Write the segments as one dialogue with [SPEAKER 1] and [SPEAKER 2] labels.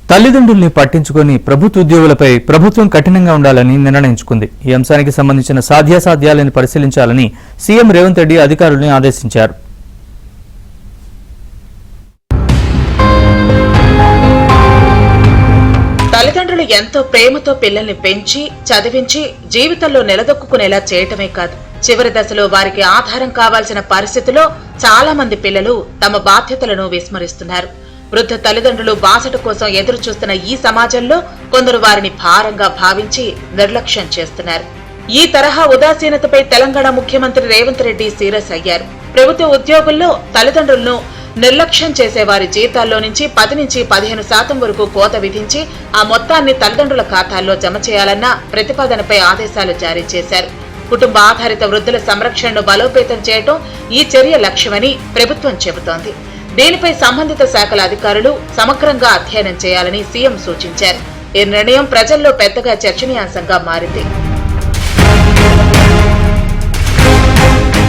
[SPEAKER 1] తల్లిదండ్రుల్ని పట్టించుకొని ప్రభుత్వ ఉద్యోగులపై ప్రభుత్వం కఠినంగా ఉండాలని నిర్ణయించుకుంది. ఈ అంశానికి సంబంధించిన సాధ్యాసాధ్యాలను పరిశీలించాలని సీఎం రేవంత్ రెడ్డి అధికారులను ఆదేశించారు.
[SPEAKER 2] తల్లిదండ్రులు ఎంతో ప్రేమతో పిల్లల్ని పెంచి చదివించి జీవితంలో నిలదొక్కునేలా చేయటమే కాదు, చివరి దశలో వారికి ఆధారం కావాల్సిన పరిస్థితిలో చాలా మంది పిల్లలు తమ బాధ్యతలను విస్మరిస్తున్నారు. వృద్ధ తల్లిదండ్రులు బాసట కోసం ఎదురు చూస్తున్న ఈ సమాజంలో కొందరు వారిని భారంగా భావించి నిర్లక్ష్యం చేస్తున్నారు. ఈ తరహా ఉదాసీనతపై తెలంగాణ ముఖ్యమంత్రి రేవంత్ రెడ్డి సీరియస్ అయ్యారు. ప్రభుత్వ ఉద్యోగుల్లో తల్లిదండ్రులను నిర్లక్ష్యం చేసే వారి జీతాల్లో నుంచి 10 నుంచి 15% వరకు కోత విధించి ఆ మొత్తాన్ని తల్లిదండ్రుల ఖాతాల్లో జమ చేయాలన్న ప్రతిపాదనపై ఆదేశాలు జారీ చేశారు. కుటుంబ ఆధారిత వృద్ధుల సంరక్షణను బలోపేతం చేయడం ఈ చర్య లక్ష్యమని ప్రభుత్వం చెబుతోంది. దీనిపై సంబంధిత శాఖల అధికారులు సమగ్రంగా అధ్యయనం చేయాలని సీఎం సూచించారు. ఈ నిర్ణయం ప్రజల్లో పెద్దగా చర్చనీయాంశంగా మారింది.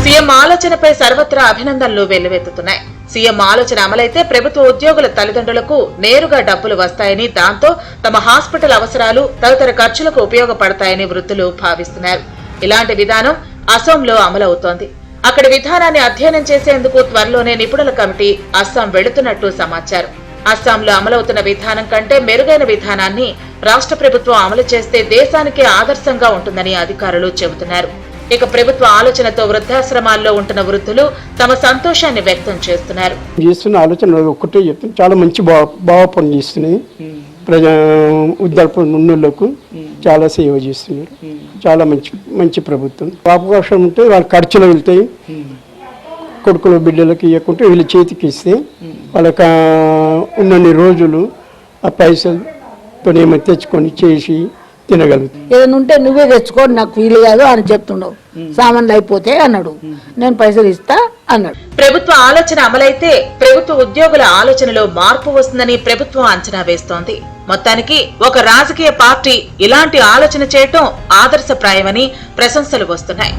[SPEAKER 2] సీఎం ఆలోచనపై సర్వత్రా అభినందనలు వెల్లువెత్తుతున్నాయి. సీఎం ఆలోచన అమలైతే ప్రభుత్వ ఉద్యోగుల తల్లిదండ్రులకు నేరుగా డబ్బులు వస్తాయని, దాంతో తమ హాస్పిటల్ అవసరాలు తదితర ఖర్చులకు ఉపయోగపడతాయని వృద్ధులు భావిస్తున్నారు. ఇలాంటి విధానం అసోంలో అమలవుతోంది. అక్కడి విధానాన్ని అధ్యయనం చేసేందుకు త్వరలోనే నిపుణుల కమిటీ అస్సాం వెళుతున్నట్టు సమాచారం. అస్సాంలో అమలవుతున్న విధానం కంటే మెరుగైన విధానాన్ని రాష్ట్ర ప్రభుత్వం అమలు చేస్తే దేశానికే ఆదర్శంగా ఉంటుందని అధికారులు చెబుతున్నారు. ఇక ప్రభుత్వ ఆలోచనతో వృద్ధాశ్రమాల్లో ఉంటున్న వృద్ధులు తమ సంతోషాన్ని వ్యక్తం చేస్తున్నారు.
[SPEAKER 3] చేస్తున్న ఆలోచన ఒకటే చెప్తాను, చాలా మంచి బాగా పనిచేస్తున్నాయి. ఉన్నోళ్లకు చాలా సేవ చేస్తున్నారు. చాలా మంచి ప్రభుత్వం. అవకాశం ఉంటే వాళ్ళ ఖర్చులు వెళ్తాయి. కొడుకుల బిడ్డలకి ఇవ్వకుంటే వీళ్ళ చేతికి ఇస్తే వాళ్ళకి ఉన్నన్ని రోజులు ఆ పైసలతో ఏమైనా తెచ్చుకొని చేసి తినగలుగుతాం.
[SPEAKER 4] ఏదైనా ఉంటే నువ్వే తెచ్చుకో, నాకు వీలు కాదు అని చెప్తున్నావు. సామాన్లు అయిపోతే అన్నాడు, నేను పైసలు ఇస్తా అన్నాడు.
[SPEAKER 2] ప్రభుత్వ ఆలోచన అమలైతే ప్రభుత్వ ఉద్యోగుల ఆలోచనలో మార్పు వస్తుందని ప్రభుత్వం అంచనా వేస్తోంది. మొత్తానికి ఒక రాజకీయ పార్టీ ఇలాంటి ఆలోచన చేయటం ఆదర్శప్రాయమని ప్రశంసలు వస్తున్నాయి.